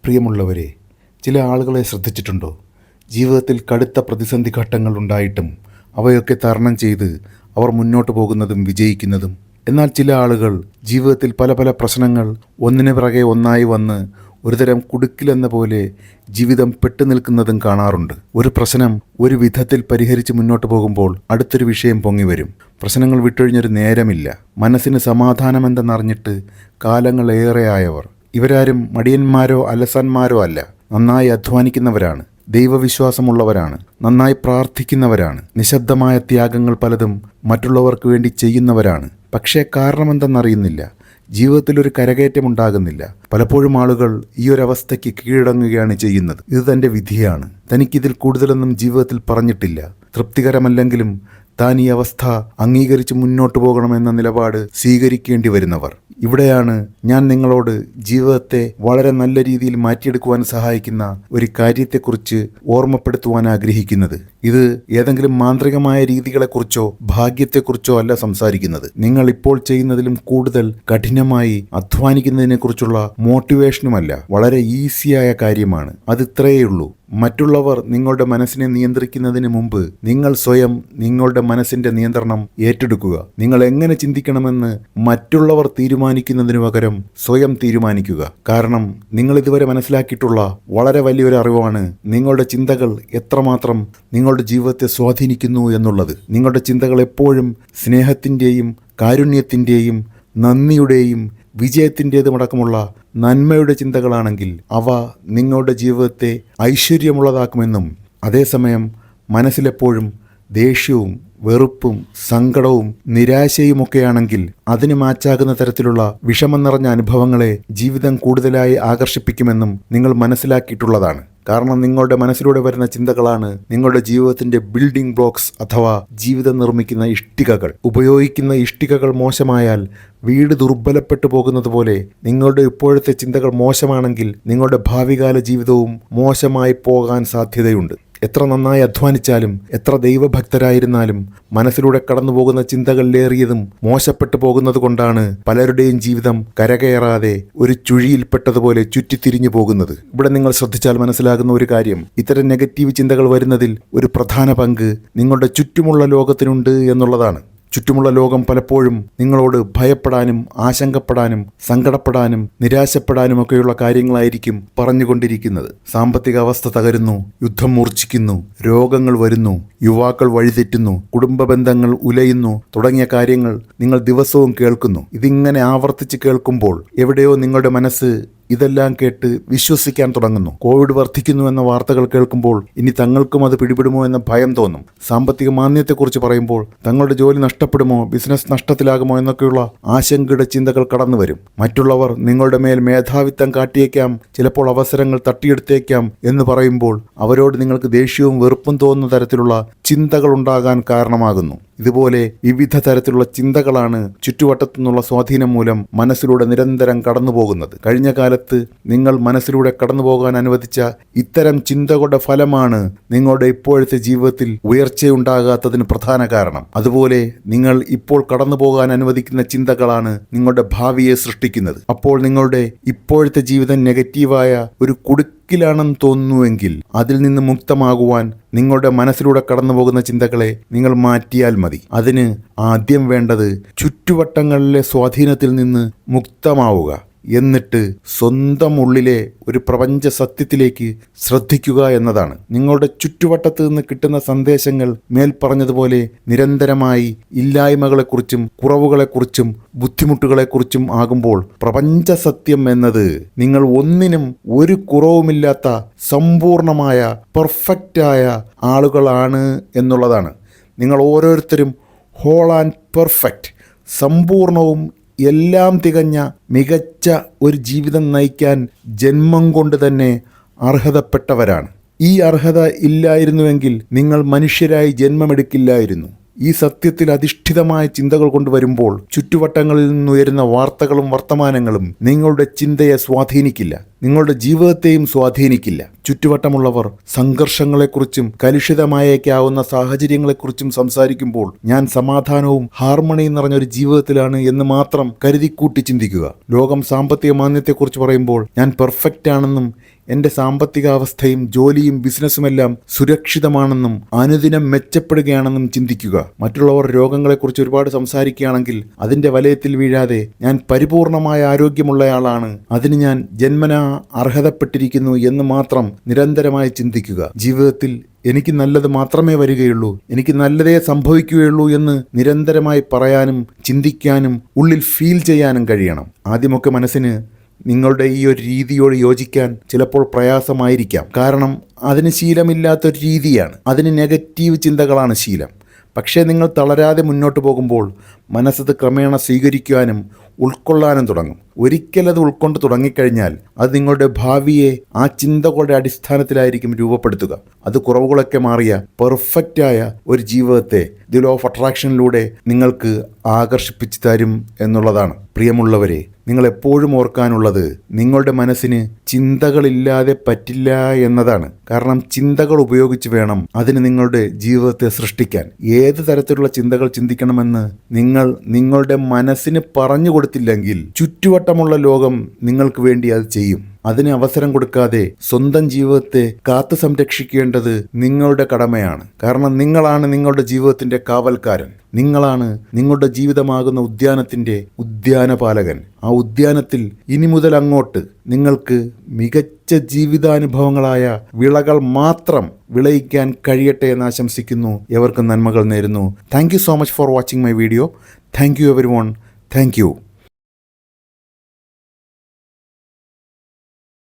പ്രിയമുള്ളവരെ, ചില ആളുകളെ ശ്രദ്ധിച്ചിട്ടുണ്ടോ? ജീവിതത്തിൽ കടുത്ത പ്രതിസന്ധി ഘട്ടങ്ങൾ ഉണ്ടായിട്ടും അവയൊക്കെ തരണം ചെയ്ത് അവർ മുന്നോട്ട് പോകുന്നതും വിജയിക്കുന്നതും. എന്നാൽ ചില ആളുകൾ ജീവിതത്തിൽ പല പല പ്രശ്നങ്ങൾ ഒന്നിനു പിറകെ ഒന്നായി വന്ന് ഒരുതരം കുടുക്കിലെന്ന പോലെ ജീവിതം പെട്ടുനിൽക്കുന്നതും കാണാറുണ്ട്. ഒരു പ്രശ്നം ഒരു വിധത്തിൽ പരിഹരിച്ച് മുന്നോട്ട് പോകുമ്പോൾ അടുത്തൊരു വിഷയം പൊങ്ങി വരും. പ്രശ്നങ്ങൾ വിട്ടൊഴിഞ്ഞൊരു നേരമില്ല. മനസ്സിന് സമാധാനമെന്തെന്നറിഞ്ഞിട്ട് കാലങ്ങളേറെയായവർ. ഇവരാരും മടിയന്മാരോ അലസന്മാരോ അല്ല. നന്നായി അധ്വാനിക്കുന്നവരാണ്, ദൈവവിശ്വാസമുള്ളവരാണ്, നന്നായി പ്രാർത്ഥിക്കുന്നവരാണ്, നിശബ്ദമായ ത്യാഗങ്ങൾ പലതും മറ്റുള്ളവർക്ക് വേണ്ടി ചെയ്യുന്നവരാണ്. പക്ഷേ കാരണമെന്തെന്നറിയുന്നില്ല. ജീവിതത്തിലൊരു കരകയറ്റമുണ്ടാകുന്നില്ല. പലപ്പോഴും ആളുകൾ ഈ ഒരു അവസ്ഥയ്ക്ക് കീഴടങ്ങുകയാണ് ചെയ്യുന്നത്. ഇത് തൻ്റെ വിധിയാണ്. തനിക്കിതിൽ കൂടുതലൊന്നും ജീവിതത്തിൽ പറഞ്ഞിട്ടില്ല. തൃപ്തികരമല്ലെങ്കിലും താൻ ഈ അവസ്ഥ അംഗീകരിച്ച് മുന്നോട്ട് പോകണമെന്ന നിലപാട് സ്വീകരിക്കേണ്ടി വരുന്നവർ. ഇവിടെയാണ് ഞാൻ നിങ്ങളോട് ജീവിതത്തെ വളരെ നല്ല രീതിയിൽ മാറ്റിയെടുക്കുവാൻ സഹായിക്കുന്ന ഒരു കാര്യത്തെക്കുറിച്ച് ഓർമ്മപ്പെടുത്തുവാൻ ആഗ്രഹിക്കുന്നത്. ഇത് ഏതെങ്കിലും മാന്ത്രികമായ രീതികളെക്കുറിച്ചോ ഭാഗ്യത്തെക്കുറിച്ചോ അല്ല സംസാരിക്കുന്നത്. നിങ്ങൾ ഇപ്പോൾ ചെയ്യുന്നതിലും കൂടുതൽ കഠിനമായി അധ്വാനിക്കുന്നതിനെക്കുറിച്ചുള്ള മോട്ടിവേഷനുമല്ല. വളരെ ഈസിയായ കാര്യമാണ്. അത് ഇത്രയേയുള്ളൂ. മറ്റുള്ളവർ നിങ്ങളുടെ മനസ്സിനെ നിയന്ത്രിക്കുന്നതിന് മുമ്പ് നിങ്ങൾ സ്വയം നിങ്ങളുടെ മനസ്സിന്റെ നിയന്ത്രണം ഏറ്റെടുക്കുക. നിങ്ങൾ എങ്ങനെ ചിന്തിക്കണമെന്ന് മറ്റുള്ളവർ തീരുമാനിക്കുന്നതിനു പകരം സ്വയം തീരുമാനിക്കുക. കാരണം നിങ്ങൾ ഇതുവരെ മനസ്സിലാക്കിയിട്ടുള്ള വളരെ വലിയൊരു അറിവാണ് നിങ്ങളുടെ ചിന്തകൾ എത്രമാത്രം നിങ്ങളുടെ ജീവിതത്തെ സ്വാധീനിക്കുന്നു എന്നുള്ളത്. നിങ്ങളുടെ ചിന്തകൾ എപ്പോഴും സ്നേഹത്തിൻ്റെയും കാരുണ്യത്തിൻ്റെയും നന്ദിയുടെയും വിജയത്തിൻ്റേതുമടക്കമുള്ള നന്മയുടെ ചിന്തകളാണെങ്കിൽ അവ നിങ്ങളുടെ ജീവിതത്തെ ഐശ്വര്യമുള്ളതാക്കുമെന്നും, അതേസമയം മനസ്സിലെപ്പോഴും ദേഷ്യവും വെറുപ്പും സങ്കടവും നിരാശയുമൊക്കെയാണെങ്കിൽ അതിന് മാച്ചാകുന്ന തരത്തിലുള്ള വിഷമം നിറഞ്ഞ അനുഭവങ്ങളെ ജീവിതം കൂടുതലായി ആകർഷിപ്പിക്കുമെന്നും നിങ്ങൾ മനസ്സിലാക്കിയിട്ടുള്ളതാണ്. കാരണം നിങ്ങളുടെ മനസ്സിലൂടെ വരുന്ന ചിന്തകളാണ് നിങ്ങളുടെ ജീവിതത്തിന്റെ ബിൽഡിംഗ് ബ്ലോക്സ് അഥവാ ജീവിതം നിർമ്മിക്കുന്ന ഇഷ്ടികകൾ. ഉപയോഗിക്കുന്ന ഇഷ്ടികകൾ മോശമായാൽ വീട് ദുർബലപ്പെട്ടു പോകുന്നത് പോലെ നിങ്ങളുടെ ഇപ്പോഴത്തെ ചിന്തകൾ മോശമാണെങ്കിൽ നിങ്ങളുടെ ഭാവികാല ജീവിതവും മോശമായി പോകാൻ സാധ്യതയുണ്ട്. എത്ര നന്നായി അധ്വാനിച്ചാലും എത്ര ദൈവഭക്തരായിരുന്നാലും മനസ്സിലൂടെ കടന്നുപോകുന്ന ചിന്തകളിലേറിയതും മോശപ്പെട്ടു പോകുന്നത് കൊണ്ടാണ് പലരുടെയും ജീവിതം കരകയറാതെ ഒരു ചുഴിയിൽപ്പെട്ടതുപോലെ ചുറ്റിത്തിരിഞ്ഞു പോകുന്നത്. ഇവിടെ നിങ്ങൾ ശ്രദ്ധിച്ചാൽ മനസ്സിലാകുന്ന ഒരു കാര്യം, ഇത്തരം നെഗറ്റീവ് ചിന്തകൾ വരുന്നതിൽ ഒരു പ്രധാന പങ്ക് നിങ്ങളുടെ ചുറ്റുമുള്ള ലോകത്തിനുണ്ട് എന്നുള്ളതാണ്. ചുറ്റുമുള്ള ലോകം പലപ്പോഴും നിങ്ങളോട് ഭയപ്പെടാനും ആശങ്കപ്പെടാനും സങ്കടപ്പെടാനും നിരാശപ്പെടാനും ഒക്കെയുള്ള കാര്യങ്ങളായിരിക്കും പറഞ്ഞുകൊണ്ടിരിക്കുന്നത്. സാമ്പത്തിക അവസ്ഥ തകരുന്നു, യുദ്ധം മൂർച്ഛിക്കുന്നു, രോഗങ്ങൾ വരുന്നു, യുവാക്കൾ വഴിതെറ്റുന്നു, കുടുംബ ബന്ധങ്ങൾ ഉലയുന്നു തുടങ്ങിയ കാര്യങ്ങൾ നിങ്ങൾ ദിവസവും കേൾക്കുന്നു. ഇതിങ്ങനെ ആവർത്തിച്ച് കേൾക്കുമ്പോൾ എവിടെയോ നിങ്ങളുടെ മനസ്സ് ഇതെല്ലാം കേട്ട് വിശ്വസിക്കാൻ തുടങ്ങുന്നു. കോവിഡ് വർദ്ധിക്കുന്നു എന്ന വാർത്തകൾ കേൾക്കുമ്പോൾ ഇനി തങ്ങൾക്കും അത് പിടിപെടുമോ എന്ന ഭയം തോന്നും. സാമ്പത്തിക മാന്ദ്യത്തെക്കുറിച്ച് പറയുമ്പോൾ തങ്ങളുടെ ജോലി നഷ്ടപ്പെടുമോ, ബിസിനസ് നഷ്ടത്തിലാകുമോ എന്നൊക്കെയുള്ള ആശങ്കയുടെ ചിന്തകൾ കടന്നു വരും. മറ്റുള്ളവർ നിങ്ങളുടെ മേൽ മേധാവിത്വം കാട്ടിയേക്കാം, ചിലപ്പോൾ അവസരങ്ങൾ തട്ടിയെടുത്തേക്കാം എന്ന് പറയുമ്പോൾ അവരോട് നിങ്ങൾക്ക് ദേഷ്യവും വെറുപ്പും തോന്നുന്ന തരത്തിലുള്ള ചിന്തകൾ ഉണ്ടാകാൻ കാരണമാകുന്നു. ഇതുപോലെ വിവിധ തരത്തിലുള്ള ചിന്തകളാണ് ചുറ്റുവട്ടത്തു നിന്നുള്ള സ്വാധീനം മൂലം മനസ്സിലൂടെ നിരന്തരം കടന്നുപോകുന്നത്. കഴിഞ്ഞ കാലത്ത് നിങ്ങൾ മനസ്സിലൂടെ കടന്നുപോകാൻ അനുവദിച്ച ഇത്തരം ചിന്തകളുടെ ഫലമാണ് നിങ്ങളുടെ ഇപ്പോഴത്തെ ജീവിതത്തിൽ ഉയർച്ചയുണ്ടാകാത്തതിന് പ്രധാന കാരണം. അതുപോലെ നിങ്ങൾ ഇപ്പോൾ കടന്നുപോകാൻ അനുവദിക്കുന്ന ചിന്തകളാണ് നിങ്ങളുടെ ഭാവിയെ സൃഷ്ടിക്കുന്നത്. അപ്പോൾ നിങ്ങളുടെ ഇപ്പോഴത്തെ ജീവിതം നെഗറ്റീവായ ഒരു ാണെന്ന് തോന്നുന്നുവെങ്കിൽ അതിൽ നിന്ന് മുക്തമാകുവാൻ നിങ്ങളുടെ മനസ്സിലൂടെ കടന്നുപോകുന്ന ചിന്തകളെ നിങ്ങൾ മാറ്റിയാൽ മതി. അതിന് ആദ്യം വേണ്ടത് ചുറ്റുവട്ടങ്ങളിലെ സ്വാധീനത്തിൽ നിന്ന് മുക്തമാവുക. എന്നിട്ട് സ്വന്തം ഉള്ളിലെ ഒരു പ്രപഞ്ച സത്യത്തിലേക്ക് ശ്രദ്ധിക്കുക എന്നതാണ്. നിങ്ങളുടെ ചുറ്റുവട്ടത്ത് നിന്ന് കിട്ടുന്ന സന്ദേശങ്ങൾ മേൽ പറഞ്ഞതുപോലെ നിരന്തരമായി ഇല്ലായ്മകളെക്കുറിച്ചും കുറവുകളെക്കുറിച്ചും ബുദ്ധിമുട്ടുകളെക്കുറിച്ചും ആകുമ്പോൾ പ്രപഞ്ച സത്യം എന്നത് നിങ്ങൾ ഒന്നിനും ഒരു കുറവുമില്ലാത്ത സമ്പൂർണമായ പെർഫെക്റ്റായ ആളുകളാണ് എന്നുള്ളതാണ്. നിങ്ങൾ ഓരോരുത്തരും ഹോൾ ആൻഡ് പെർഫെക്റ്റ്, സമ്പൂർണവും എല്ലാം തികഞ്ഞ മികച്ച ഒരു ജീവിതം നയിക്കാൻ ജന്മം കൊണ്ട് തന്നെ അർഹതപ്പെട്ടവരാണ്. ഈ അർഹത ഇല്ലായിരുന്നുവെങ്കിൽ നിങ്ങൾ മനുഷ്യരായി ജന്മമെടുക്കില്ലായിരുന്നു. ഈ സത്യത്തിൽ അധിഷ്ഠിതമായ ചിന്തകൾ കൊണ്ടുവരുമ്പോൾ ചുറ്റുവട്ടങ്ങളിൽ നിന്നുയരുന്ന വാർത്തകളും വർത്തമാനങ്ങളും നിങ്ങളുടെ ചിന്തയെ സ്വാധീനിക്കില്ല. നിങ്ങളുടെ ജീവിതത്തെയും സ്വാധീനിക്കില്ല. ചുറ്റുവട്ടമുള്ളവർ സംഘർഷങ്ങളെക്കുറിച്ചും കലുഷിതമായേക്കാവുന്ന സാഹചര്യങ്ങളെക്കുറിച്ചും സംസാരിക്കുമ്പോൾ ഞാൻ സമാധാനവും ഹാർമണിയും നിറഞ്ഞൊരു ജീവിതത്തിലാണ് എന്ന് മാത്രം കരുതിക്കൂട്ടി ചിന്തിക്കുക. ലോകം സാമ്പത്തിക മാന്ദ്യത്തെക്കുറിച്ച് പറയുമ്പോൾ ഞാൻ പെർഫെക്റ്റ് ആണെന്നും എൻ്റെ സാമ്പത്തികാവസ്ഥയും ജോലിയും ബിസിനസ്സുമെല്ലാം സുരക്ഷിതമാണെന്നും അനുദിനം മെച്ചപ്പെടുകയാണെന്നും ചിന്തിക്കുക. മറ്റുള്ളവർ രോഗങ്ങളെക്കുറിച്ച് ഒരുപാട് സംസാരിക്കുകയാണെങ്കിൽ അതിൻ്റെ വലയത്തിൽ വീഴാതെ ഞാൻ പരിപൂർണമായ ആരോഗ്യമുള്ളയാളാണ്, അതിന് ഞാൻ ജന്മനാ അർഹതപ്പെട്ടിരിക്കുന്നു എന്ന് മാത്രം നിരന്തരമായി ചിന്തിക്കുക. ജീവിതത്തിൽ എനിക്ക് നല്ലത് മാത്രമേ വരികയുള്ളൂ, എനിക്ക് നല്ലതേ സംഭവിക്കുകയുള്ളൂ എന്ന് നിരന്തരമായി പറയാനും ചിന്തിക്കാനും ഉള്ളിൽ ഫീൽ ചെയ്യാനും കഴിയണം. ആദ്യമൊക്കെ മനസ്സിന് നിങ്ങളുടെ ഈ ഒരു രീതിയോട് യോജിക്കാൻ ചിലപ്പോൾ പ്രയാസമായിരിക്കാം. കാരണം അതിന് ശീലമില്ലാത്തൊരു രീതിയാണ്, അതിന് നെഗറ്റീവ് ചിന്തകളാണ് ശീലം. പക്ഷേ നിങ്ങൾ തളരാതെ മുന്നോട്ട് പോകുമ്പോൾ മനസ്സത് ക്രമേണ സ്വീകരിക്കുവാനും ഉൾക്കൊള്ളാനും തുടങ്ങും. ഒരിക്കലത് ഉൾക്കൊണ്ട് തുടങ്ങിക്കഴിഞ്ഞാൽ അത് നിങ്ങളുടെ ഭാവിയെ ആ ചിന്തകളുടെ അടിസ്ഥാനത്തിലായിരിക്കും രൂപപ്പെടുത്തുക. അത് കുറവുകളൊക്കെ മാറിയ പെർഫെക്റ്റായ ഒരു ജീവിതത്തെ ദി ലോ ഓഫ് അട്രാക്ഷനിലൂടെ നിങ്ങൾക്ക് ആകർഷിപ്പിച്ചു തരും എന്നുള്ളതാണ്. പ്രിയമുള്ളവരെ, നിങ്ങൾ എപ്പോഴും ഓർക്കാനുള്ളത് നിങ്ങളുടെ മനസ്സിന് ചിന്തകളില്ലാതെ പറ്റില്ല എന്നതാണ്. കാരണം ചിന്തകൾ ഉപയോഗിച്ച് വേണം അതിന് നിങ്ങളുടെ ജീവിതത്തെ സൃഷ്ടിക്കാൻ. ഏത് തരത്തിലുള്ള ചിന്തകൾ ചിന്തിക്കണമെന്ന് നിങ്ങൾ നിങ്ങളുടെ മനസ്സിന് പറഞ്ഞു കൊടുത്തില്ലെങ്കിൽ ചുറ്റുവട്ടമുള്ള ലോകം നിങ്ങൾക്ക് വേണ്ടി അത് ചെയ്യും. അതിന് അവസരം കൊടുക്കാതെ സ്വന്തം ജീവിതത്തെ കാത്തു സംരക്ഷിക്കേണ്ടത് നിങ്ങളുടെ കടമയാണ്. കാരണം നിങ്ങളാണ് നിങ്ങളുടെ ജീവിതത്തിന്റെ കാവൽക്കാരൻ. നിങ്ങളാണ് നിങ്ങളുടെ ജീവിതമാകുന്ന ഉദ്യാനത്തിന്റെ ഉദ്യാനപാലകൻ. ആ ഉദ്യാനത്തിൽ ഇനി മുതൽ അങ്ങോട്ട് നിങ്ങൾക്ക് മികച്ച ജീവിതാനുഭവങ്ങളായ വിളകൾ മാത്രം വിളയിക്കാൻ കഴിയട്ടെ എന്ന് ആശംസിക്കുന്നു. എവർക്കും നന്മകൾ നേരുന്നു. Thank you so much for watching my video. Thank you everyone. Thank you.